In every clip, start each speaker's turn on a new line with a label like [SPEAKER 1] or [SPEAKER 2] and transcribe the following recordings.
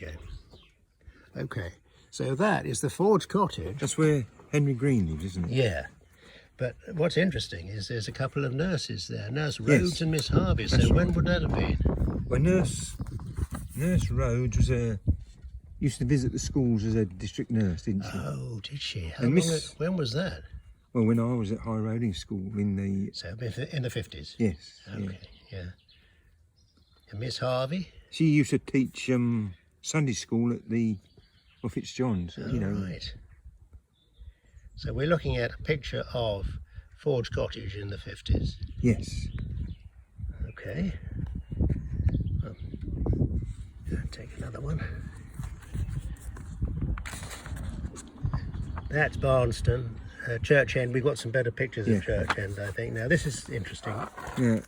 [SPEAKER 1] go. Okay, so that is the Forge Cottage.
[SPEAKER 2] That's where Henry Green lives, isn't it?
[SPEAKER 1] Yeah. But what's interesting is there's a couple of nurses there, Nurse Rhodes and Miss Harvey. So
[SPEAKER 2] right.
[SPEAKER 1] when would that have been?
[SPEAKER 2] Well, Nurse Rhodes was used to visit the schools as a district nurse, didn't she?
[SPEAKER 1] Oh, did she? How
[SPEAKER 2] And
[SPEAKER 1] long when was that?
[SPEAKER 2] Well, when I was at High Roding School in the...
[SPEAKER 1] So in the 50s?
[SPEAKER 2] Yes.
[SPEAKER 1] Okay, yeah. And Miss Harvey?
[SPEAKER 2] She used to teach Sunday school at the Fitzjohn's, you know.
[SPEAKER 1] Right. So we're looking at a picture of Forge Cottage in the 50s.
[SPEAKER 2] Yes.
[SPEAKER 1] Okay. Well, I'll take another one. That's Barnston. Church End. We've got some better pictures of Church End, I think. Now this is interesting.
[SPEAKER 2] Yeah.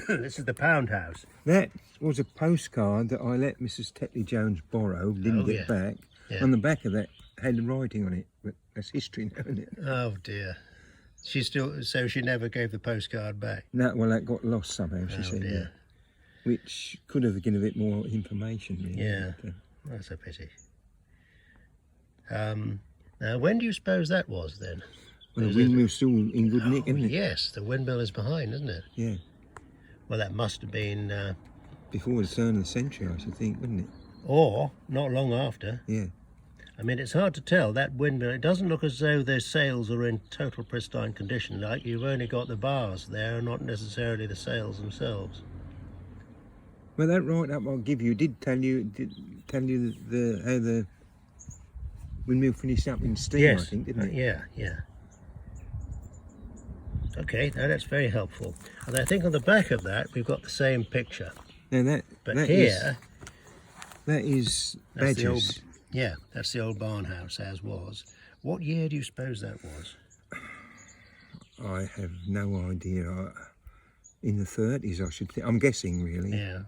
[SPEAKER 1] This is the Pound House.
[SPEAKER 2] That was a postcard that I let Mrs. Tetley Jones borrow, didn't get back.
[SPEAKER 1] Yeah.
[SPEAKER 2] On the back of that had writing on it, but that's history now, isn't it?
[SPEAKER 1] Oh dear. So she never gave the postcard back?
[SPEAKER 2] No, well, that got lost somehow, she said.
[SPEAKER 1] Dear.
[SPEAKER 2] Which could have given a bit more information, really.
[SPEAKER 1] Yeah, that's a pity. Now, when do you suppose that was then?
[SPEAKER 2] Well, the windmill's still in good nick, isn't it?
[SPEAKER 1] Yes, the windmill is behind, isn't it?
[SPEAKER 2] Yeah.
[SPEAKER 1] Well, that must have been...
[SPEAKER 2] before the turn of the century, I should think, wouldn't it?
[SPEAKER 1] Or not long after.
[SPEAKER 2] Yeah.
[SPEAKER 1] I mean, it's hard to tell. That windmill, it doesn't look as though those sails are in total pristine condition. Like you've only got the bars there, not necessarily the sails themselves.
[SPEAKER 2] Well, that write-up I'll give you did tell you how the windmill finished up in steam, I think, didn't it?
[SPEAKER 1] Yeah. Okay, now that's very helpful. And I think on the back of that we've got the same picture.
[SPEAKER 2] Now
[SPEAKER 1] But here,
[SPEAKER 2] that is Badger's.
[SPEAKER 1] That's the old barn house as was. What year do you suppose that was?
[SPEAKER 2] I have no idea. In the 30s, I should think. I'm guessing, really.
[SPEAKER 1] Yeah.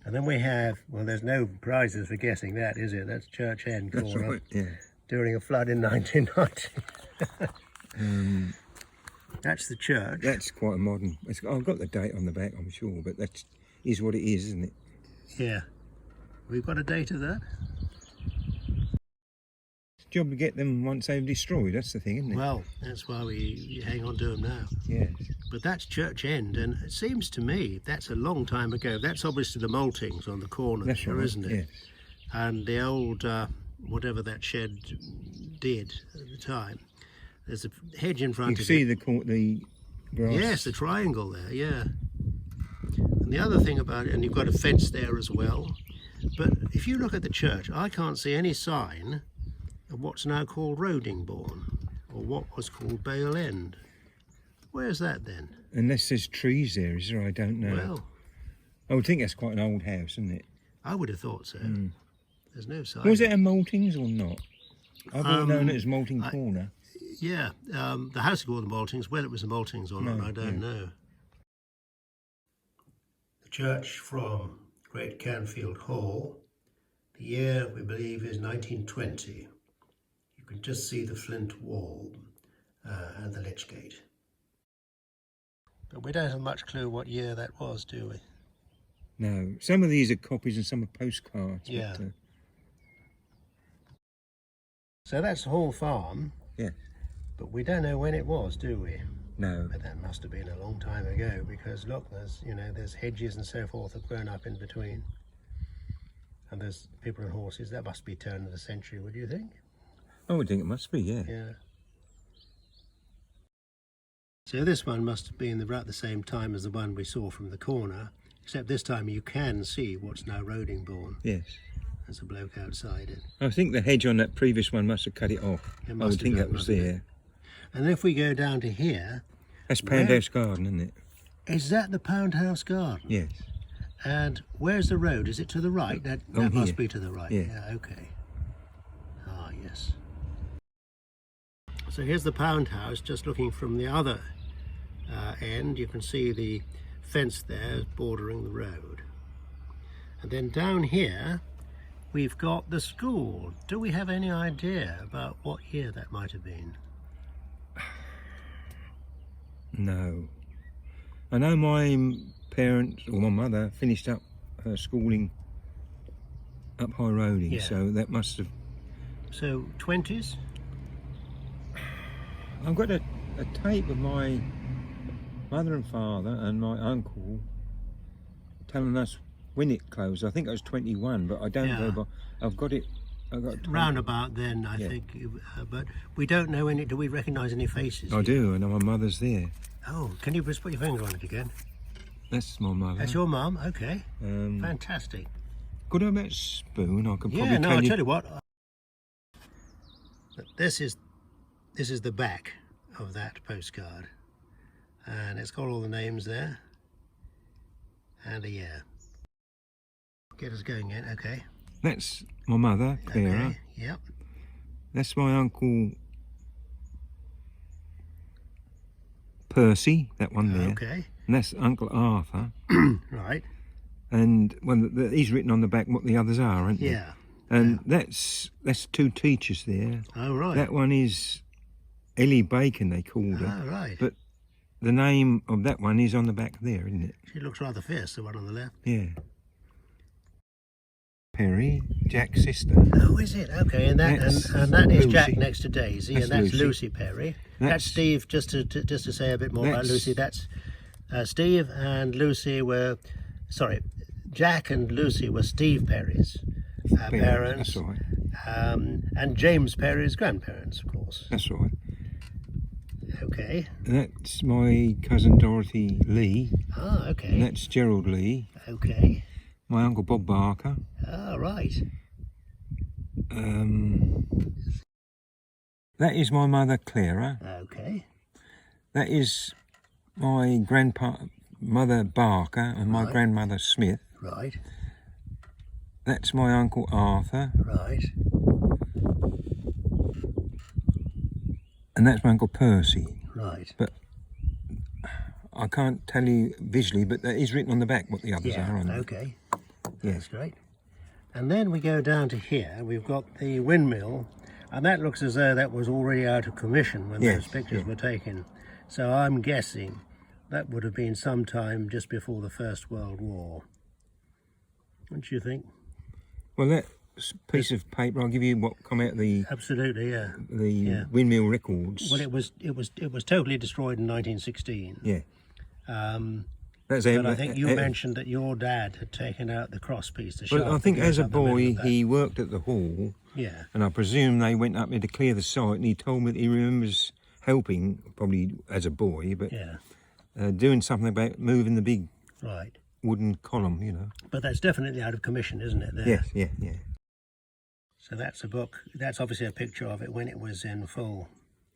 [SPEAKER 1] And then we have, well, there's no prizes for guessing that, is it? That's Church End corner.
[SPEAKER 2] That's right, yeah.
[SPEAKER 1] During a flood in 1990. That's the church.
[SPEAKER 2] That's quite a modern... I've got the date on the back, I'm sure, but that is what it is, isn't it?
[SPEAKER 1] Yeah. We've got a date of that?
[SPEAKER 2] It's a job to get them once they've destroyed, that's the thing, isn't it?
[SPEAKER 1] Well, that's why we hang on to them now.
[SPEAKER 2] Yes.
[SPEAKER 1] But that's Church End, and it seems to me that's a long time ago. That's obviously the maltings on the corner there, isn't it?
[SPEAKER 2] Yes.
[SPEAKER 1] And the old, whatever that shed did at the time. There's a hedge in front of it.
[SPEAKER 2] You see the grass?
[SPEAKER 1] Yes, the triangle there, yeah. And the other thing about it, and you've got a fence there as well. But if you look at the church, I can't see any sign of what's now called Rodingbourne, or what was called Bale End. Where's that then?
[SPEAKER 2] Unless there's trees there, is there? I don't know.
[SPEAKER 1] Well,
[SPEAKER 2] I would think that's quite an old house, isn't it?
[SPEAKER 1] I would have thought so. There's no sign.
[SPEAKER 2] Was it a Maltings or not? I've always known it as Malting Corner.
[SPEAKER 1] Yeah, the house is called the Maltings. Whether it was the Maltings or not, I don't know. The church from Great Canfield Hall. The year, we believe, is 1920. You can just see the flint wall and the lich gate. But we don't have much clue what year that was, do we?
[SPEAKER 2] No. Some of these are copies and some are postcards.
[SPEAKER 1] Yeah.
[SPEAKER 2] But,
[SPEAKER 1] So that's Hall Farm.
[SPEAKER 2] yeah.
[SPEAKER 1] But we don't know when it was, do we?
[SPEAKER 2] No.
[SPEAKER 1] But that must have been a long time ago, because look, there's hedges and so forth have grown up in between. And there's people and horses. That must be turn of the century, would you think?
[SPEAKER 2] I would think it must be, yeah.
[SPEAKER 1] Yeah. So this one must have been about the same time as the one we saw from the corner, except this time you can see what's now Rodingbourne.
[SPEAKER 2] Yes.
[SPEAKER 1] There's a bloke outside it.
[SPEAKER 2] I think the hedge on that previous one must have cut it off. I would think that was there.
[SPEAKER 1] And if we go down to here...
[SPEAKER 2] That's Pound House Garden, isn't it?
[SPEAKER 1] Is that the Pound House Garden?
[SPEAKER 2] Yes.
[SPEAKER 1] And where's the road? Is it to the right? That must be to the right.
[SPEAKER 2] Yeah.
[SPEAKER 1] Okay. Ah, yes. So here's the Pound House, just looking from the other end. You can see the fence there bordering the road. And then down here, we've got the school. Do we have any idea about what year that might have been?
[SPEAKER 2] No. I know my parents, or my mother, finished up her schooling up High Roading,
[SPEAKER 1] Yeah.
[SPEAKER 2] so that must have...
[SPEAKER 1] So 20s?
[SPEAKER 2] I've got a tape of my mother and father and my uncle telling us when it closed. I think I was 21, but I don't
[SPEAKER 1] Yeah.
[SPEAKER 2] know. But I've got it. I got
[SPEAKER 1] Roundabout then, I
[SPEAKER 2] Yeah.
[SPEAKER 1] think. But we don't know any. Do we recognise any faces?
[SPEAKER 2] I do, and my mother's there.
[SPEAKER 1] Oh, can you just put your finger on it again?
[SPEAKER 2] That's my mother.
[SPEAKER 1] That's your mum. Okay,
[SPEAKER 2] Um,
[SPEAKER 1] fantastic.
[SPEAKER 2] Could I have that spoon? I can probably
[SPEAKER 1] Yeah, no,
[SPEAKER 2] tell
[SPEAKER 1] I'll
[SPEAKER 2] you.
[SPEAKER 1] tell you what. This is the back of that postcard, and it's got all the names there and a year. Get us going in, okay?
[SPEAKER 2] That's my mother, Clara.
[SPEAKER 1] Okay, yep.
[SPEAKER 2] That's my uncle Percy, that one there.
[SPEAKER 1] Okay,
[SPEAKER 2] And that's Uncle Arthur.
[SPEAKER 1] right.
[SPEAKER 2] And he's written on the back what the others are, aren't they?
[SPEAKER 1] Yeah.
[SPEAKER 2] And that's two teachers there.
[SPEAKER 1] Oh, right.
[SPEAKER 2] That one is Ellie Bacon, they called her.
[SPEAKER 1] Oh, right.
[SPEAKER 2] But the name of that one is on the back there, isn't it?
[SPEAKER 1] She looks rather fierce, the one on the left.
[SPEAKER 2] Yeah. Perry, Jack's sister.
[SPEAKER 1] Oh, is it? Okay, and that
[SPEAKER 2] That's
[SPEAKER 1] and that is
[SPEAKER 2] Lucy.
[SPEAKER 1] Jack next to Daisy,
[SPEAKER 2] That's
[SPEAKER 1] and that's
[SPEAKER 2] Lucy.
[SPEAKER 1] Lucy Perry.
[SPEAKER 2] That's-
[SPEAKER 1] That's Steve. Just to say a bit more about
[SPEAKER 2] That's-
[SPEAKER 1] Lucy. That's Steve and Lucy were, sorry, Jack and Lucy were Steve Perry's parents,
[SPEAKER 2] That's right.
[SPEAKER 1] and James Perry's grandparents, of course.
[SPEAKER 2] That's right.
[SPEAKER 1] Okay.
[SPEAKER 2] And that's my cousin Dorothy Lee.
[SPEAKER 1] Ah,
[SPEAKER 2] And
[SPEAKER 1] okay.
[SPEAKER 2] that's Gerald Lee.
[SPEAKER 1] Okay.
[SPEAKER 2] My uncle Bob Barker.
[SPEAKER 1] Ah, right.
[SPEAKER 2] That is my mother Clara.
[SPEAKER 1] Okay.
[SPEAKER 2] That is my grandmother Barker and my
[SPEAKER 1] Right.
[SPEAKER 2] grandmother Smith.
[SPEAKER 1] Right.
[SPEAKER 2] That's my uncle Arthur.
[SPEAKER 1] Right.
[SPEAKER 2] And that's my uncle Percy.
[SPEAKER 1] Right.
[SPEAKER 2] I can't tell you visually, but that is written on the back what the others
[SPEAKER 1] Yeah.
[SPEAKER 2] are. On
[SPEAKER 1] Okay.
[SPEAKER 2] Yeah.
[SPEAKER 1] That's great. And then we go down to here. We've got the windmill, and that looks as though that was already out of commission when
[SPEAKER 2] Yes,
[SPEAKER 1] those pictures
[SPEAKER 2] yeah.
[SPEAKER 1] were taken. So I'm guessing that would have been sometime just before the First World War. What do you think?
[SPEAKER 2] Well, that piece of paper, I'll give you what come out of the
[SPEAKER 1] Absolutely, yeah. Yeah.
[SPEAKER 2] windmill records.
[SPEAKER 1] Well, it was totally destroyed in 1916.
[SPEAKER 2] Yeah. That's
[SPEAKER 1] But I think you mentioned that your dad had taken out the cross piece. The
[SPEAKER 2] Well,
[SPEAKER 1] shaft
[SPEAKER 2] I
[SPEAKER 1] that
[SPEAKER 2] think
[SPEAKER 1] goes
[SPEAKER 2] as a
[SPEAKER 1] up the middle
[SPEAKER 2] boy
[SPEAKER 1] of that.
[SPEAKER 2] he worked at the hall,
[SPEAKER 1] Yeah.
[SPEAKER 2] and I presume they went up there to clear the site, and he told me that he remembers helping, probably as a boy, but
[SPEAKER 1] Yeah.
[SPEAKER 2] doing something about moving the big
[SPEAKER 1] Right.
[SPEAKER 2] wooden column, you know.
[SPEAKER 1] But that's definitely out of commission, isn't it? There.
[SPEAKER 2] Yes, yeah.
[SPEAKER 1] So that's a book. That's obviously a picture of it when it was in full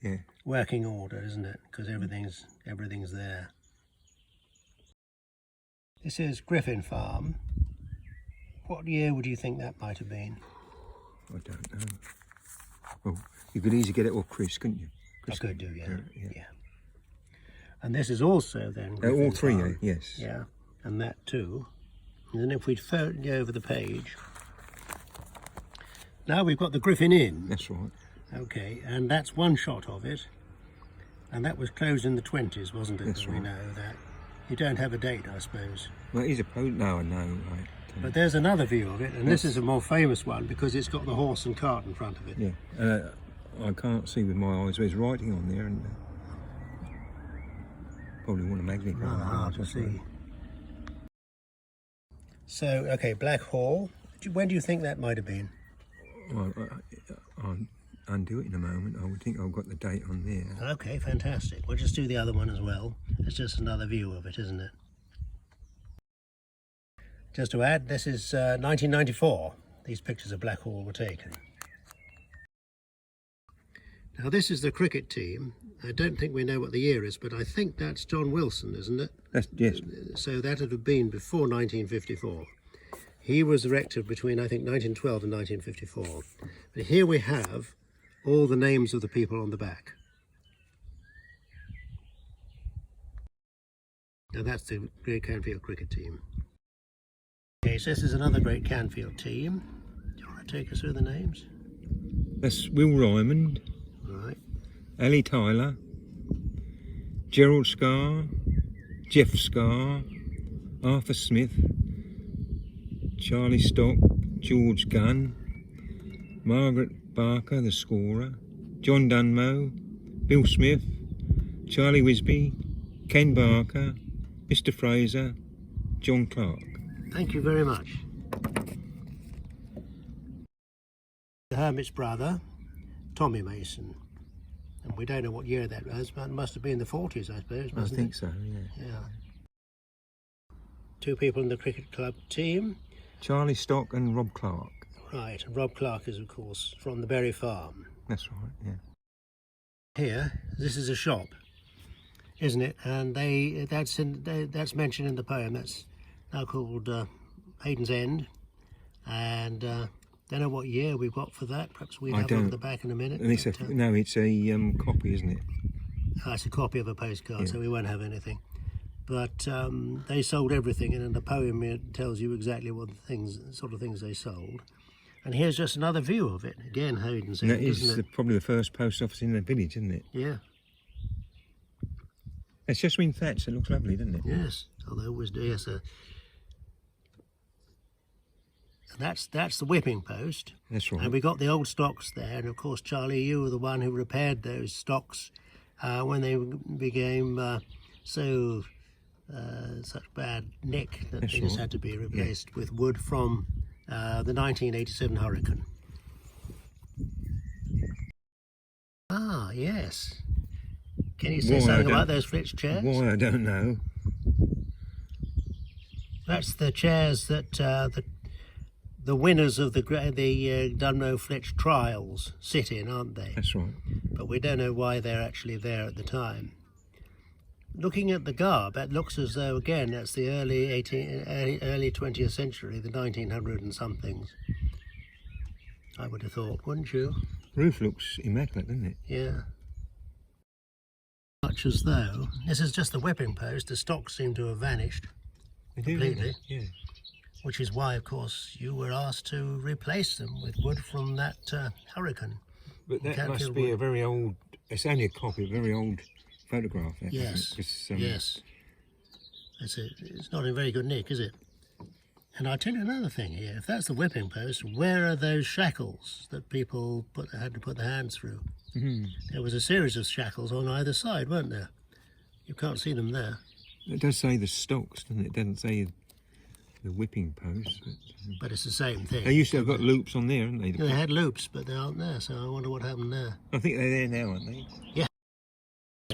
[SPEAKER 2] Yeah.
[SPEAKER 1] working order, isn't it? Because everything's there. This is Griffin Farm. What year would you think that might have been?
[SPEAKER 2] I don't know. Well, you could easily get it off Chris, couldn't you?
[SPEAKER 1] I
[SPEAKER 2] Chris
[SPEAKER 1] could do, yeah.
[SPEAKER 2] yeah.
[SPEAKER 1] Yeah. And this is also then
[SPEAKER 2] All
[SPEAKER 1] Griffin
[SPEAKER 2] three,
[SPEAKER 1] Farm.
[SPEAKER 2] yes.
[SPEAKER 1] Yeah, and that too. And then if we'd phoned over the page, now we've got the Griffin Inn.
[SPEAKER 2] That's right.
[SPEAKER 1] Okay, and that's one shot of it, and that was closed in the 20s, wasn't it?
[SPEAKER 2] That's
[SPEAKER 1] We
[SPEAKER 2] right.
[SPEAKER 1] know that. You don't have a date, I suppose.
[SPEAKER 2] Well, he's a post. No, I know. Right.
[SPEAKER 1] But there's another view of it, and this is a more famous one because it's got the horse and cart in front of it.
[SPEAKER 2] Yeah. I can't see with my eyes. There's writing on there, and probably want a magnifying
[SPEAKER 1] Rather hard
[SPEAKER 2] glass,
[SPEAKER 1] to
[SPEAKER 2] I suppose.
[SPEAKER 1] see. So, okay, Black Hall. When do you think that might have been?
[SPEAKER 2] Well, I'll undo it in a moment. I would think I've got the date on there.
[SPEAKER 1] Okay, fantastic. We'll just do the other one as well. It's just another view of it, isn't it? Just to add, this is 1994. These pictures of Black Hall were taken. Now this is the cricket team. I don't think we know what the year is, but I think that's John Wilson, isn't it?
[SPEAKER 2] That's yes.
[SPEAKER 1] So that would have been before 1954. He was erected between, I think, 1912 and 1954. But here we have all the names of the people on the back. Now that's the Great Canfield cricket team. Okay, so this is another Great Canfield team. Do you want to take us through the names?
[SPEAKER 2] That's Will Ryman,
[SPEAKER 1] Right.
[SPEAKER 2] Ali Tyler, Gerald Scarr, Jeff Scarr, Arthur Smith, Charlie Stock, George Gunn, Margaret Barker, the scorer, John Dunmo, Bill Smith, Charlie Wisby, Ken Barker, Mr. Fraser, John Clark.
[SPEAKER 1] Thank you very much. The hermit's brother, Tommy Mason. And we don't know what year that was, but it must have been the 40s, I suppose,
[SPEAKER 2] I
[SPEAKER 1] mustn't
[SPEAKER 2] think
[SPEAKER 1] it?
[SPEAKER 2] so, yeah.
[SPEAKER 1] Yeah. Two people in the cricket club team.
[SPEAKER 2] Charlie Stock and Rob Clark.
[SPEAKER 1] Right, and Rob Clark is, of course, from the Berry Farm.
[SPEAKER 2] That's right, yeah.
[SPEAKER 1] Here, this is a shop, isn't it? And that's mentioned in the poem. That's now called Hayden's End. And don't know what year we've got for that. Perhaps we'll have a look at the back in a minute.
[SPEAKER 2] And it's no, it's a copy, isn't it?
[SPEAKER 1] It's a copy of a postcard,
[SPEAKER 2] Yeah.
[SPEAKER 1] so we won't have anything. But they sold everything, and in the poem it tells you exactly what sort of things they sold. And here's just another view of it. Again, Hayden's End,
[SPEAKER 2] And that is
[SPEAKER 1] isn't it?
[SPEAKER 2] probably the first post office in the village, isn't it?
[SPEAKER 1] Yeah.
[SPEAKER 2] It's just been thatched. It looks lovely, doesn't it?
[SPEAKER 1] Yes. Although it was yes. That's the whipping post.
[SPEAKER 2] That's right.
[SPEAKER 1] And we got the old stocks there, and of course, Charlie, you were the one who repaired those stocks when they became such bad nick that
[SPEAKER 2] That's
[SPEAKER 1] they just
[SPEAKER 2] right.
[SPEAKER 1] had to be replaced with wood from the 1987 hurricane. Ah, yes. Can you say
[SPEAKER 2] Why,
[SPEAKER 1] something about those Flitch chairs?
[SPEAKER 2] Why, I don't know.
[SPEAKER 1] That's the chairs that the winners of the Dunmo Flitch trials sit in, aren't they?
[SPEAKER 2] That's right.
[SPEAKER 1] But we don't know why they're actually there at the time. Looking at the garb, it looks as though, again, that's the early 20th century, the 1900 and somethings. I would have thought, wouldn't you?
[SPEAKER 2] Roof looks immaculate, doesn't it?
[SPEAKER 1] Yeah. Much as though this is just the whipping post. The stocks seem to have vanished
[SPEAKER 2] They do,
[SPEAKER 1] completely.
[SPEAKER 2] don't they? Yeah.
[SPEAKER 1] Which is why, of course, you were asked to replace them with wood from that hurricane.
[SPEAKER 2] But that
[SPEAKER 1] Canfield
[SPEAKER 2] must be
[SPEAKER 1] wood.
[SPEAKER 2] a very old. It's only a copy, a very old photograph. That,
[SPEAKER 1] Yes,
[SPEAKER 2] isn't it? 'Cause,
[SPEAKER 1] yes. It's not in very good nick, is it? And I'll tell you another thing here. If that's the whipping post, where are those shackles that people had to put their hands through?
[SPEAKER 2] Mhm.
[SPEAKER 1] There was a series of shackles on either side, weren't there? You can't see them there.
[SPEAKER 2] It does say the stocks, doesn't it? It doesn't say the whipping post.
[SPEAKER 1] But it's the same thing.
[SPEAKER 2] They used to have got loops on there, haven't they?
[SPEAKER 1] They had loops, but they aren't there, so I wonder what happened there.
[SPEAKER 2] I think they're there now, aren't they?
[SPEAKER 1] Yeah.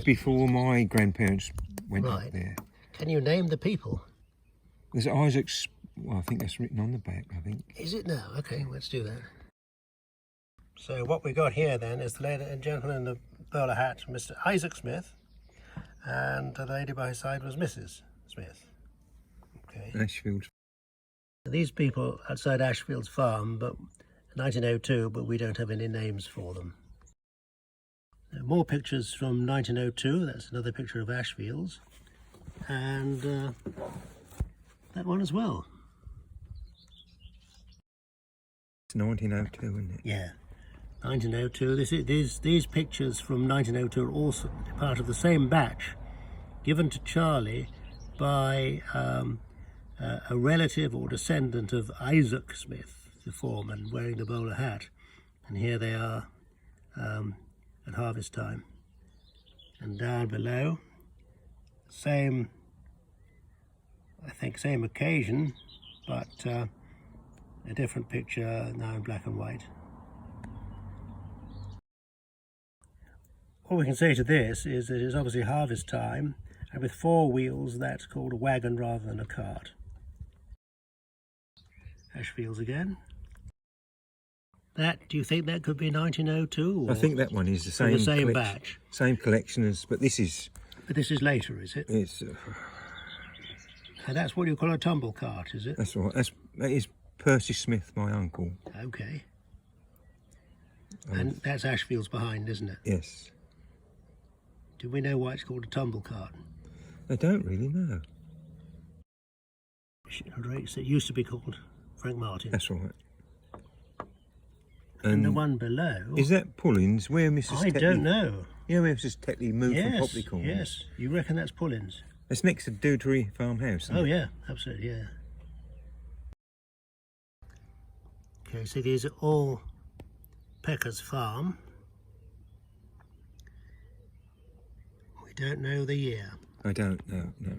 [SPEAKER 2] Before my grandparents went
[SPEAKER 1] Right.
[SPEAKER 2] up there.
[SPEAKER 1] Can you name the people?
[SPEAKER 2] There's Isaac's. Well, I think that's written on the back. I think.
[SPEAKER 1] Is it now? Okay, let's do that. So what we got here then is the lady and gentleman in the bowler hat, Mr. Isaac Smith, and the lady by his side was Mrs. Smith. Okay.
[SPEAKER 2] Ashfield.
[SPEAKER 1] These people outside Ashfield's farm, but 1902, but we don't have any names for them. More pictures from 1902. That's another picture of Ashfield's, and that one as well.
[SPEAKER 2] It's 1902, isn't it?
[SPEAKER 1] Yeah, 1902. These pictures from 1902 are also part of the same batch, given to Charlie by a relative or descendant of Isaac Smith, the foreman, wearing the bowler hat. And here they are at harvest time. And down below, same occasion, but a different picture now in black and white. All we can say to this is that it's obviously harvest time, and with four wheels, that's called a wagon rather than a cart. Ashfields again. Do you think that could be 1902? Or
[SPEAKER 2] I think that one is the
[SPEAKER 1] from
[SPEAKER 2] same.
[SPEAKER 1] the same
[SPEAKER 2] collec-
[SPEAKER 1] batch.
[SPEAKER 2] Same collection as, but this is.
[SPEAKER 1] But this is later, is it?
[SPEAKER 2] It's.
[SPEAKER 1] And that's what you call a tumble cart, is it?
[SPEAKER 2] That's right. That is Percy Smith, my uncle.
[SPEAKER 1] Okay. And that's Ashfields behind, isn't it?
[SPEAKER 2] Yes.
[SPEAKER 1] Do we know why it's called a tumble cart?
[SPEAKER 2] I don't really know.
[SPEAKER 1] It used to be called Frank Martin.
[SPEAKER 2] That's right.
[SPEAKER 1] And the one below...
[SPEAKER 2] Is that Pullins? Where Mrs.
[SPEAKER 1] I
[SPEAKER 2] Tetley,
[SPEAKER 1] don't know.
[SPEAKER 2] Yeah, where Mrs. Tetley moved from
[SPEAKER 1] Yes,
[SPEAKER 2] Poplarcorn.
[SPEAKER 1] yes. You reckon that's Pullins?
[SPEAKER 2] It's next to Dewdrey Farmhouse. Isn't
[SPEAKER 1] Oh,
[SPEAKER 2] it?
[SPEAKER 1] yeah, absolutely, yeah. Okay, so these are all Pecker's Farm. We don't know the year.
[SPEAKER 2] I don't know, no.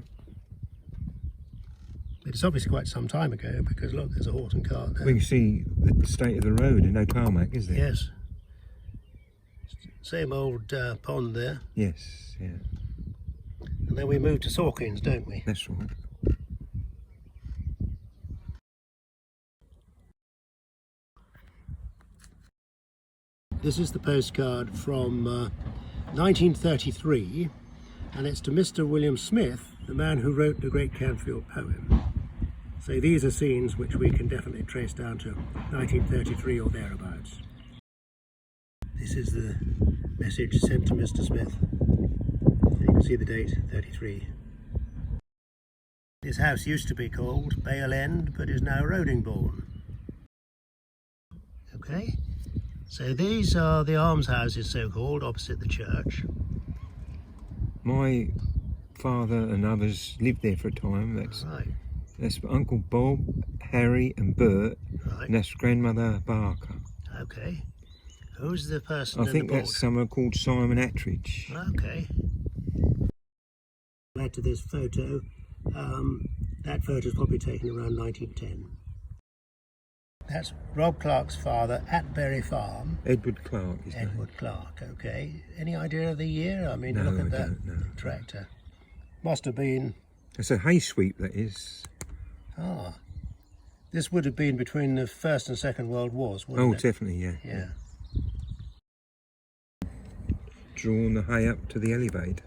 [SPEAKER 1] It's obviously quite some time ago because look, there's a horse and cart there.
[SPEAKER 2] We can see the state of the road and no tarmac, is there?
[SPEAKER 1] Yes. Same old pond there.
[SPEAKER 2] Yes, yeah.
[SPEAKER 1] And then we move to Sawkins, don't we?
[SPEAKER 2] That's right.
[SPEAKER 1] This is the postcard from 1933, and it's to Mr. William Smith, the man who wrote the Great Canfield poem. So these are scenes which we can definitely trace down to 1933 or thereabouts. This is the message sent to Mr. Smith. You can see the date, 33. This house used to be called Bale End, but is now Rodingbourne. Okay, so these are the almshouses, so-called, opposite the church.
[SPEAKER 2] My father and others lived there for a time. That's Uncle Bob, Harry and Bert,
[SPEAKER 1] Right.
[SPEAKER 2] and that's grandmother Barker.
[SPEAKER 1] Okay. Who's the person
[SPEAKER 2] I
[SPEAKER 1] in
[SPEAKER 2] think
[SPEAKER 1] the
[SPEAKER 2] that's someone called Simon Attridge.
[SPEAKER 1] Okay. Back to this photo. That photo is probably taken around 1910. That's Rob Clark's father at Berry Farm.
[SPEAKER 2] Edward Clark, his name.
[SPEAKER 1] Edward Clark, okay. Any idea of the year? I mean,
[SPEAKER 2] No,
[SPEAKER 1] look at
[SPEAKER 2] I
[SPEAKER 1] that
[SPEAKER 2] don't know.
[SPEAKER 1] tractor. Must have been,
[SPEAKER 2] It's a hay sweep, that is.
[SPEAKER 1] this would have been between the First and Second World Wars,
[SPEAKER 2] Oh,
[SPEAKER 1] wouldn't it?
[SPEAKER 2] definitely, yeah.
[SPEAKER 1] Yeah.
[SPEAKER 2] Drawn the hay up to the elevator.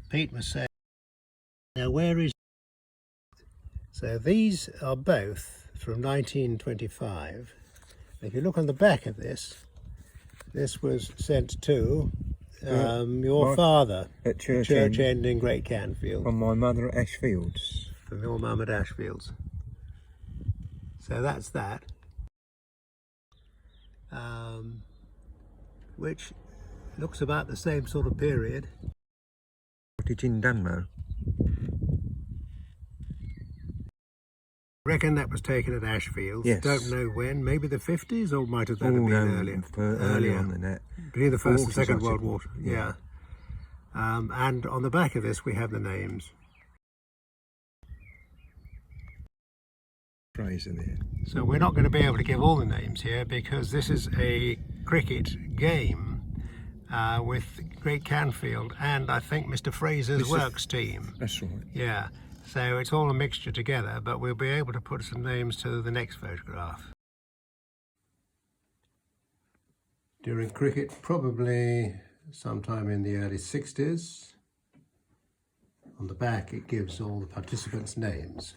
[SPEAKER 1] Pete was saying, now where is... So these are both from 1925. If you look on the back of this, this was sent to your father
[SPEAKER 2] At Church
[SPEAKER 1] End in Great Canfield.
[SPEAKER 2] From my mother at Ashfields.
[SPEAKER 1] From your mum at Ashfields. So that's that. Which looks about the same sort of period.
[SPEAKER 2] Cottage in Dunmow.
[SPEAKER 1] Reckon that was taken at Ashfields.
[SPEAKER 2] Yes.
[SPEAKER 1] Don't know when. Maybe the 50s, or might have that have been earlier.
[SPEAKER 2] Earlier on than that.
[SPEAKER 1] Between the First and
[SPEAKER 2] 40s,
[SPEAKER 1] Second
[SPEAKER 2] I
[SPEAKER 1] World
[SPEAKER 2] think.
[SPEAKER 1] War. Yeah. And on the back of this, we have the names.
[SPEAKER 2] Fraser there.
[SPEAKER 1] So we're not going to be able to give all the names here because this is a cricket game with Great Canfield and I think Mr. Fraser's works team.
[SPEAKER 2] That's right.
[SPEAKER 1] Yeah, so it's all a mixture together, but we'll be able to put some names to the next photograph. During cricket, probably sometime in the early 60s. On the back it gives all the participants' names.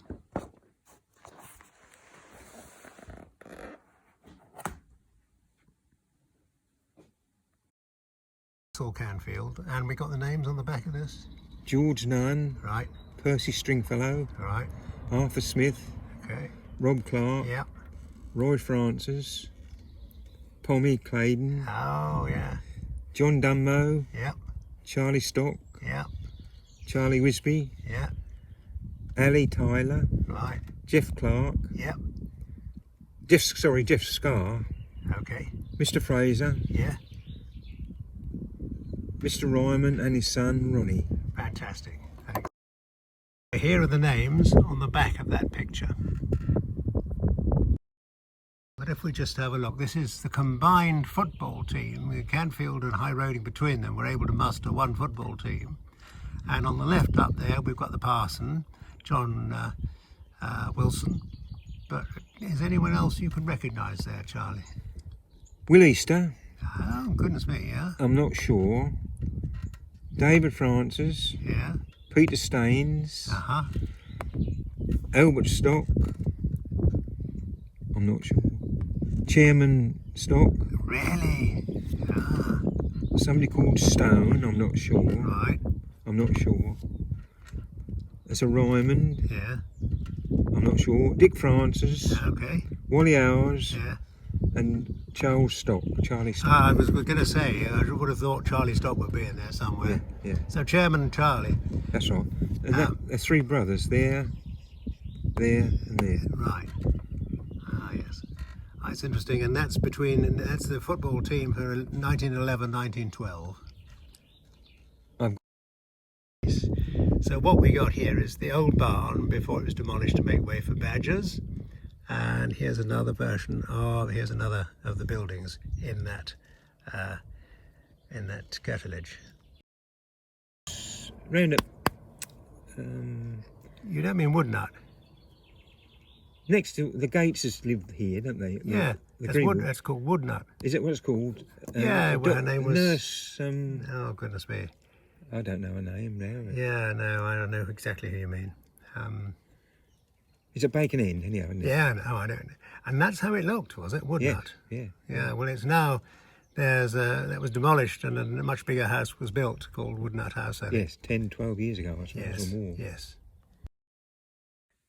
[SPEAKER 1] All Canfield, and we got the names on the back of this.
[SPEAKER 2] George Nunn,
[SPEAKER 1] Right,
[SPEAKER 2] Percy Stringfellow,
[SPEAKER 1] right,
[SPEAKER 2] Arthur Smith,
[SPEAKER 1] okay,
[SPEAKER 2] Rob Clark,
[SPEAKER 1] yeah.
[SPEAKER 2] Roy Francis, Pommy Claydon,
[SPEAKER 1] Oh yeah,
[SPEAKER 2] John Dunmow,
[SPEAKER 1] yeah,
[SPEAKER 2] Charlie Stock,
[SPEAKER 1] yeah,
[SPEAKER 2] Charlie Wisby,
[SPEAKER 1] yeah,
[SPEAKER 2] Ali Tyler,
[SPEAKER 1] right,
[SPEAKER 2] Jeff Clark,
[SPEAKER 1] yeah,
[SPEAKER 2] Jeff Scarr,
[SPEAKER 1] okay,
[SPEAKER 2] Mr. Fraser,
[SPEAKER 1] yeah,
[SPEAKER 2] Mr. Ryman and his son Ronnie.
[SPEAKER 1] fantastic. Thanks. Here are the names on the back of that picture. But if we just have a look, this is the combined football team with Canfield and High Roding between them. We're able to muster one football team. And on the left up there, we've got the parson, John Wilson. But is anyone else you can recognise there, Charlie?
[SPEAKER 2] Will Easter,
[SPEAKER 1] Oh, goodness me, yeah?
[SPEAKER 2] I'm not sure. David Francis,
[SPEAKER 1] Yeah.
[SPEAKER 2] Peter Staines,
[SPEAKER 1] Uh-huh.
[SPEAKER 2] Albert Stock, I'm not sure. Chairman Stock,
[SPEAKER 1] Really? Ah,
[SPEAKER 2] somebody called Stone, I'm not sure.
[SPEAKER 1] right.
[SPEAKER 2] I'm not sure. There's a Ryman,
[SPEAKER 1] Yeah.
[SPEAKER 2] I'm not sure. Dick Francis,
[SPEAKER 1] Okay.
[SPEAKER 2] Wally Hours,
[SPEAKER 1] Yeah.
[SPEAKER 2] and Charlie Stock.
[SPEAKER 1] I was going to say, I would have thought Charlie Stock would be in there somewhere.
[SPEAKER 2] Yeah,
[SPEAKER 1] So Chairman and Charlie.
[SPEAKER 2] that's right. And they're three brothers, there, and there.
[SPEAKER 1] Right. It's interesting, and that's the football team for 1911-1912. So what we got here is the old barn before it was demolished to make way for badgers, and here's another version of here's another of the buildings in that curtilage.
[SPEAKER 2] Round up.
[SPEAKER 1] You don't mean Woodnut?
[SPEAKER 2] Next to the Gates has lived here, don't they?
[SPEAKER 1] Yeah, that's called Woodnut.
[SPEAKER 2] Is it what it's called?
[SPEAKER 1] Yeah, well, her name was
[SPEAKER 2] Nurse.
[SPEAKER 1] Oh goodness me!
[SPEAKER 2] I don't know her name now.
[SPEAKER 1] Yeah, no, I don't know exactly who you mean.
[SPEAKER 2] It's a Bacon End, anyhow, isn't it?
[SPEAKER 1] Yeah, no, I don't. And that's how it looked, was it? Woodnut.
[SPEAKER 2] Yeah.
[SPEAKER 1] Yeah. Well, it's now. That was demolished, and a much bigger house was built called Woodnut House. I think.
[SPEAKER 2] Yes, 10, 12 years ago, I suppose, or more.
[SPEAKER 1] Yes.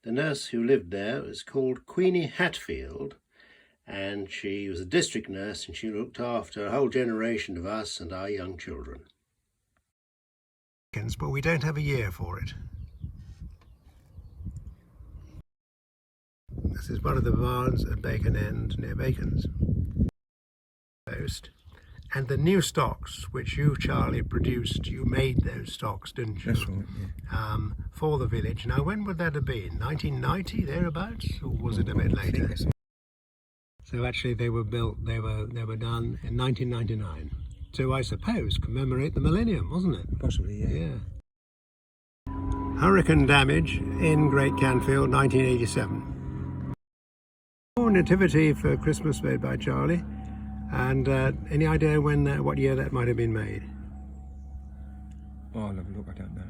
[SPEAKER 1] The nurse who lived there was called Queenie Hatfield, and she was a district nurse, and she looked after a whole generation of us and our young children. But we don't have a year for it. This is one of the barns at Bacon End near Bacon's Post. And the new stocks, which you, Charlie, produced, you made those stocks, didn't you?
[SPEAKER 2] That's right, yeah.
[SPEAKER 1] For the village. Now, when would that have been? 1990, thereabouts? Or was it a bit later? So actually they were built, they were done in 1999. To, I suppose, commemorate the millennium, wasn't it?
[SPEAKER 2] Possibly, yeah.
[SPEAKER 1] Hurricane damage in Great Canfield, 1987. Nativity for Christmas made by Charlie. And any idea what year that might have been made?
[SPEAKER 2] Oh, I'll have a look, I don't know.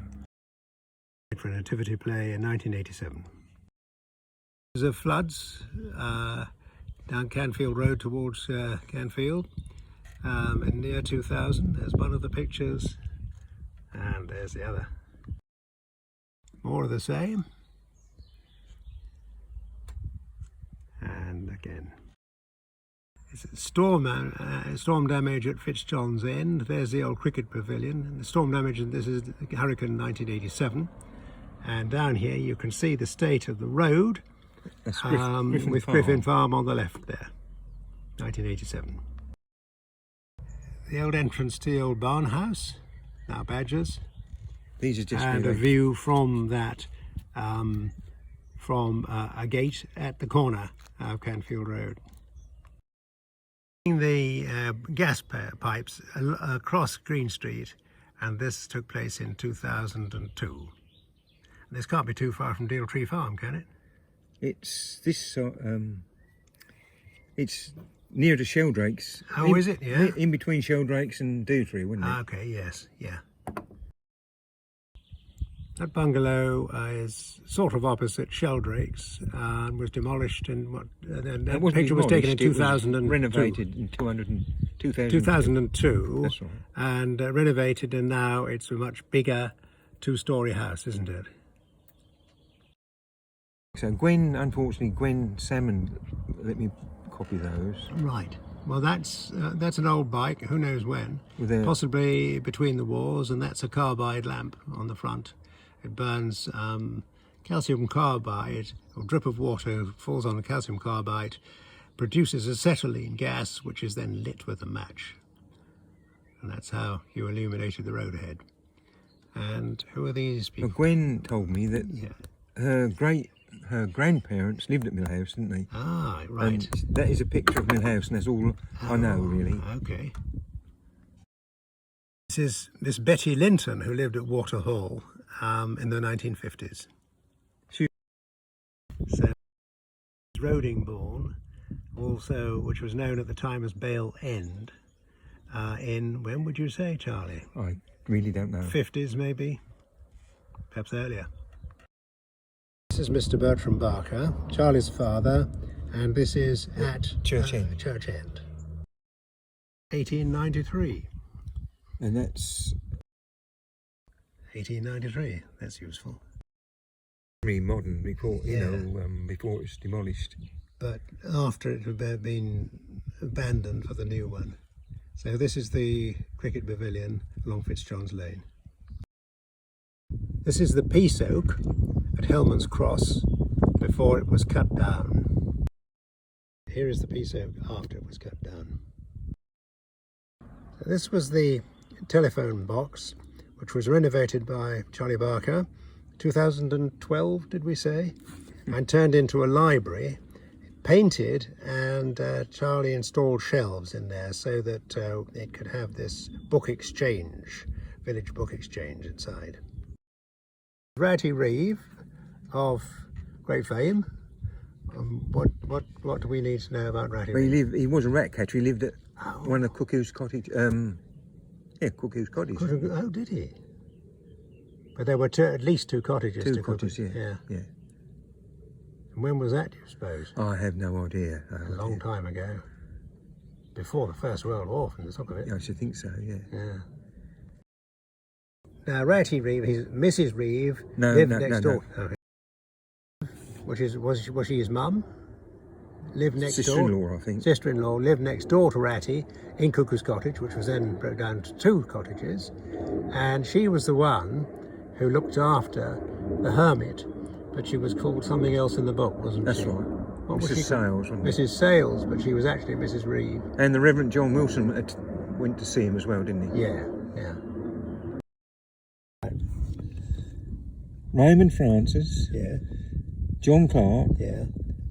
[SPEAKER 1] For a nativity play in 1987. There's floods down Canfield Road towards Canfield in the year 2000. There's one of the pictures, and there's the other. More of the same. And again. It's storm damage at Fitzjohn's End. There's the old cricket pavilion. And the storm damage, and this is Hurricane 1987. And down here you can see the state of the road with Griffin Farm on the left there, 1987. The old entrance to the old barn house, now Badgers.
[SPEAKER 2] These are just
[SPEAKER 1] and a view from that, from a gate at the corner of Canfield Road. The gas pipes across Green Street, and this took place in 2002. This can't be too far from Deal Tree Farm, can it?
[SPEAKER 2] It's this. It's near to Sheldrakes.
[SPEAKER 1] Oh, is it? Yeah.
[SPEAKER 2] In between Sheldrakes and Dewtree, wouldn't it?
[SPEAKER 1] Okay. Yes. Yeah. That bungalow is sort of opposite Sheldrakes and was demolished in what? That picture was taken in 2002.
[SPEAKER 2] Renovated in 2002.
[SPEAKER 1] 2002.
[SPEAKER 2] That's right.
[SPEAKER 1] And renovated, and now it's a much bigger two-storey house, isn't it?
[SPEAKER 2] So unfortunately, Gwen Salmon let me copy those.
[SPEAKER 1] Right. Well, that's an old bike. Who knows when? Possibly between the wars, and that's a carbide lamp on the front. It burns calcium carbide, or drip of water falls on the calcium carbide, produces acetylene gas, which is then lit with a match. And that's how you illuminated the road ahead. And who are these people?
[SPEAKER 2] Well, Gwen told me that her grandparents lived at Mill House, didn't they?
[SPEAKER 1] Ah, right.
[SPEAKER 2] And that is a picture of Mill House, and that's all I know, really.
[SPEAKER 1] Okay. This is Miss Betty Linton, who lived at Water Hall in the 1950s. So, Rodingbourne, also, which was known at the time as Bale End, in, when would you say, Charlie?
[SPEAKER 2] I really don't know.
[SPEAKER 1] 50s, maybe? Perhaps earlier. This is Mr. Bertram Barker, Charlie's father, and this is at
[SPEAKER 2] Church End.
[SPEAKER 1] Church End. 1893.
[SPEAKER 2] And that's
[SPEAKER 1] 1893. That's useful.
[SPEAKER 2] Very modern before, before it was demolished.
[SPEAKER 1] But after it had been abandoned for the new one. So this is the cricket pavilion along Fitzjohn's Lane. This is the Peace Oak at Hillman's Cross before it was cut down. here is the piece after it was cut down. So this was the telephone box, which was renovated by Charlie Barker, 2012, did we say? And turned into a library, painted, and Charlie installed shelves in there so that it could have this book exchange, village book exchange inside. Ratty Reeve of great fame. What do we need to know about Ratty Reeve?
[SPEAKER 2] He was a rat catcher. He lived at one of Cuckoo's Cottage. Cuckoo's Cottage.
[SPEAKER 1] Oh, did he? But there were at least two cottages.
[SPEAKER 2] Two cottages, yeah.
[SPEAKER 1] And when was that, do you suppose?
[SPEAKER 2] I have no idea.
[SPEAKER 1] A long time ago. Before the First World War, from the top of it.
[SPEAKER 2] Yeah, I should think so, yeah.
[SPEAKER 1] Now, Ratty Reeve, Mrs. Reeve, lived next door.
[SPEAKER 2] No.
[SPEAKER 1] Okay. Was she his mum? Lived next door.
[SPEAKER 2] Sister-in-law, I think.
[SPEAKER 1] Sister-in-law lived next door to Ratty in Cuckoo's Cottage, which was then broke down to two cottages. And she was the one who looked after the hermit, but she was called something else in the book, wasn't she?
[SPEAKER 2] That's right.
[SPEAKER 1] What was she
[SPEAKER 2] Mrs. Sales, wasn't it?
[SPEAKER 1] Mrs. Sales, but she was actually Mrs. Reeve.
[SPEAKER 2] And the Reverend John Wilson went to see him as well, didn't he?
[SPEAKER 1] Yeah.
[SPEAKER 2] Raymond Francis.
[SPEAKER 1] Yeah.
[SPEAKER 2] John Clark.
[SPEAKER 1] Yeah.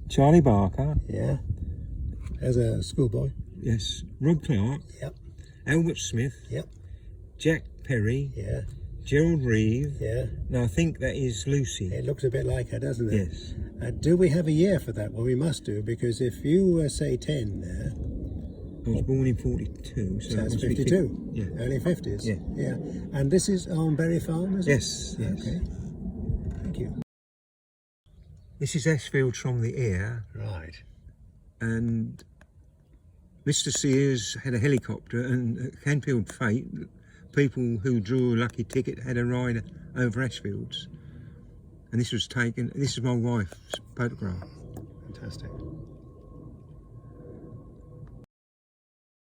[SPEAKER 2] Charlie Barker.
[SPEAKER 1] Yeah. As a schoolboy.
[SPEAKER 2] Yes. Rod Clark.
[SPEAKER 1] Yep.
[SPEAKER 2] Albert Smith.
[SPEAKER 1] Yep.
[SPEAKER 2] Jack Perry.
[SPEAKER 1] Yeah.
[SPEAKER 2] Gerald Reeve.
[SPEAKER 1] Yeah.
[SPEAKER 2] Now I think that is Lucy.
[SPEAKER 1] It looks a bit like her, doesn't it?
[SPEAKER 2] Yes.
[SPEAKER 1] Do we have a year for that? Well, we must do, because if you say 10 there...
[SPEAKER 2] I was born in 42, so
[SPEAKER 1] that's
[SPEAKER 2] must be
[SPEAKER 1] 52.
[SPEAKER 2] Yeah.
[SPEAKER 1] Early 50s.
[SPEAKER 2] Yeah.
[SPEAKER 1] And this is on Berry Farm, is it?
[SPEAKER 2] Yes.
[SPEAKER 1] Okay. Thank you.
[SPEAKER 2] This is Ashfields from the air.
[SPEAKER 1] Right.
[SPEAKER 2] And Mr. Sears had a helicopter, and at Canfield Fate, people who drew a lucky ticket had a ride over Ashfields. And this was taken, this is my wife's photograph.
[SPEAKER 1] Fantastic.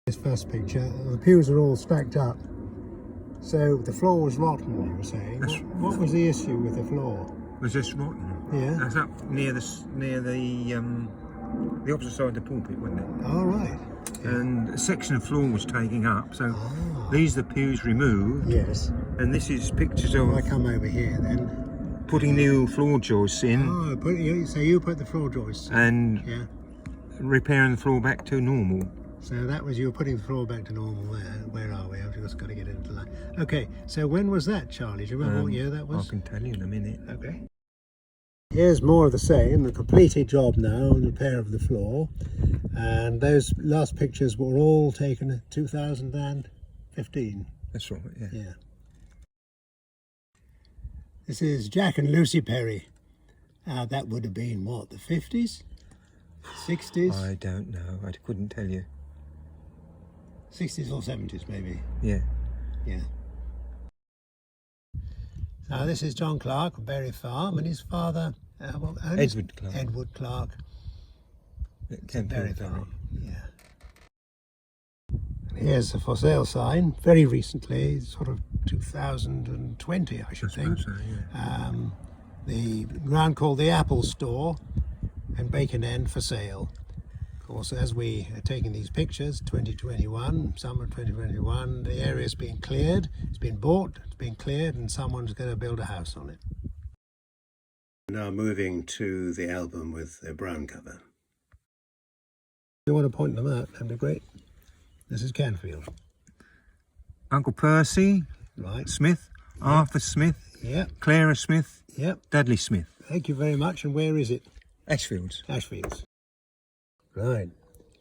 [SPEAKER 1] This first picture, the pews are all stacked up. So the floor was rotten, you were saying. What was the issue with the floor?
[SPEAKER 2] Was this rotten?
[SPEAKER 1] Yeah.
[SPEAKER 2] That's up near the opposite side of the pulpit, wasn't it?
[SPEAKER 1] Oh, right. Yeah.
[SPEAKER 2] And a section of floor was taking up, so these are the pews removed.
[SPEAKER 1] Yes.
[SPEAKER 2] And this is pictures of...
[SPEAKER 1] I come over here then.
[SPEAKER 2] Putting new floor joists in.
[SPEAKER 1] Oh, so you put the floor joists in.
[SPEAKER 2] And repairing the floor back to normal.
[SPEAKER 1] So that was, you were putting the floor back to normal there. Where are we? I've just got to get into line. Okay, so when was that, Charlie? Do you remember what year that was?
[SPEAKER 2] I can tell you in a minute.
[SPEAKER 1] Okay. Here's more of the same, the completed job now on the repair of the floor. And those last pictures were all taken in 2015.
[SPEAKER 2] That's right,
[SPEAKER 1] Yeah. This is Jack and Lucy Perry. That would have been, what, the 50s? 60s?
[SPEAKER 2] I don't know. I couldn't tell you.
[SPEAKER 1] 60s or 70s, maybe.
[SPEAKER 2] Yeah.
[SPEAKER 1] Now this is John Clark of Berry Farm, and his father,
[SPEAKER 2] Edward Clark.
[SPEAKER 1] Edward Clark. Berry Farm. Yeah. And here's a for sale sign, very recently, sort of 2020, I should think.
[SPEAKER 2] So, yeah.
[SPEAKER 1] The ground called the Apple Store and Bacon End for sale. Of course, as we are taking these pictures, 2021, summer 2021, the area's been cleared, it's been bought, it's been cleared, and someone's going to build a house on it. Now moving to the album with the brown cover. You want to point them out, that'd be great. This is Canfield.
[SPEAKER 2] Uncle Percy,
[SPEAKER 1] Right.
[SPEAKER 2] Smith, Arthur Smith, Clara Smith, Dudley Smith.
[SPEAKER 1] Thank you very much. And where is it?
[SPEAKER 2] Ashfields.
[SPEAKER 1] Ashfields. Right. Do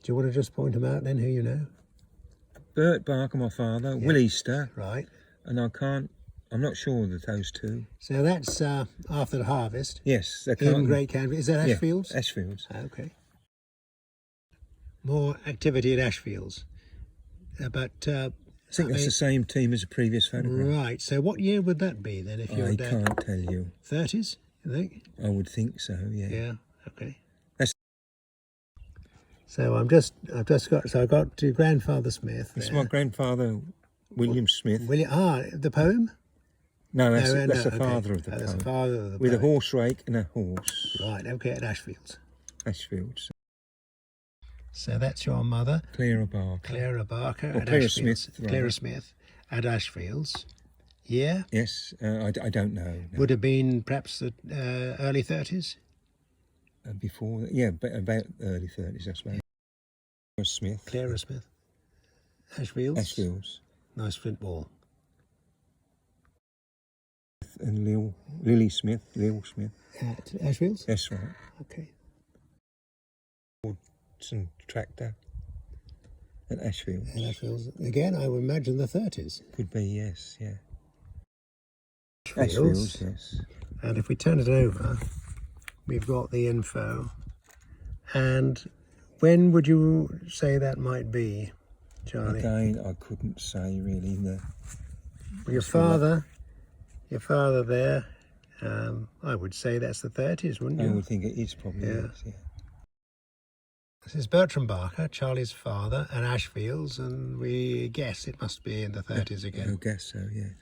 [SPEAKER 1] you want to just point them out then, who you know?
[SPEAKER 2] Bert Barker, my father, Will Easter.
[SPEAKER 1] Right.
[SPEAKER 2] And I'm not sure that those two.
[SPEAKER 1] So that's after the harvest.
[SPEAKER 2] Yes.
[SPEAKER 1] In Great Canfield. Is that Ashfields?
[SPEAKER 2] Yeah, Ashfields.
[SPEAKER 1] Okay. More activity at Ashfields. But
[SPEAKER 2] I think that's the same team as the previous photograph.
[SPEAKER 1] Right. So what year would that be then, if you're
[SPEAKER 2] I can't tell you.
[SPEAKER 1] 30s, you think?
[SPEAKER 2] I would think so, yeah.
[SPEAKER 1] Yeah. Okay.
[SPEAKER 2] That's...
[SPEAKER 1] I got to Grandfather Smith.
[SPEAKER 2] It's my grandfather, William Smith.
[SPEAKER 1] The poem?
[SPEAKER 2] No, that's the father of the poem.
[SPEAKER 1] That's the father of the
[SPEAKER 2] With
[SPEAKER 1] poem.
[SPEAKER 2] a horse rake and a horse.
[SPEAKER 1] Right. Okay. At Ashfields.
[SPEAKER 2] Ashfields.
[SPEAKER 1] So that's your mother,
[SPEAKER 2] Clara Barker.
[SPEAKER 1] Clara Barker
[SPEAKER 2] Or
[SPEAKER 1] at
[SPEAKER 2] Clara
[SPEAKER 1] Ashfields.
[SPEAKER 2] Smith, rather.
[SPEAKER 1] Clara Smith at Ashfields. Yeah?
[SPEAKER 2] Yes, I don't know. No.
[SPEAKER 1] Would have been perhaps the early 30s?
[SPEAKER 2] Before, yeah, but about early 30s, I suppose. Clara Smith.
[SPEAKER 1] Clara Smith. Ashfields?
[SPEAKER 2] Ashfields.
[SPEAKER 1] Nice flint wall.
[SPEAKER 2] And Lily Smith.
[SPEAKER 1] At Ashfields?
[SPEAKER 2] That's right.
[SPEAKER 1] Okay.
[SPEAKER 2] Some tractor at Ashfields.
[SPEAKER 1] And Ashfields. Again, I would imagine the 30s.
[SPEAKER 2] Could be, yes, yeah.
[SPEAKER 1] Ashfields.
[SPEAKER 2] Yes.
[SPEAKER 1] And if we turn it over, we've got the info. And when would you say that might be, Charlie?
[SPEAKER 2] Again, I couldn't say really.
[SPEAKER 1] Your father there, I would say that's the 30s, wouldn't you?
[SPEAKER 2] I would think it is probably,
[SPEAKER 1] Yeah.
[SPEAKER 2] yes, yeah.
[SPEAKER 1] This is Bertram Barker, Charlie's father, and Ashfields, and we guess it must be in the 30s again.
[SPEAKER 2] I guess so, yes.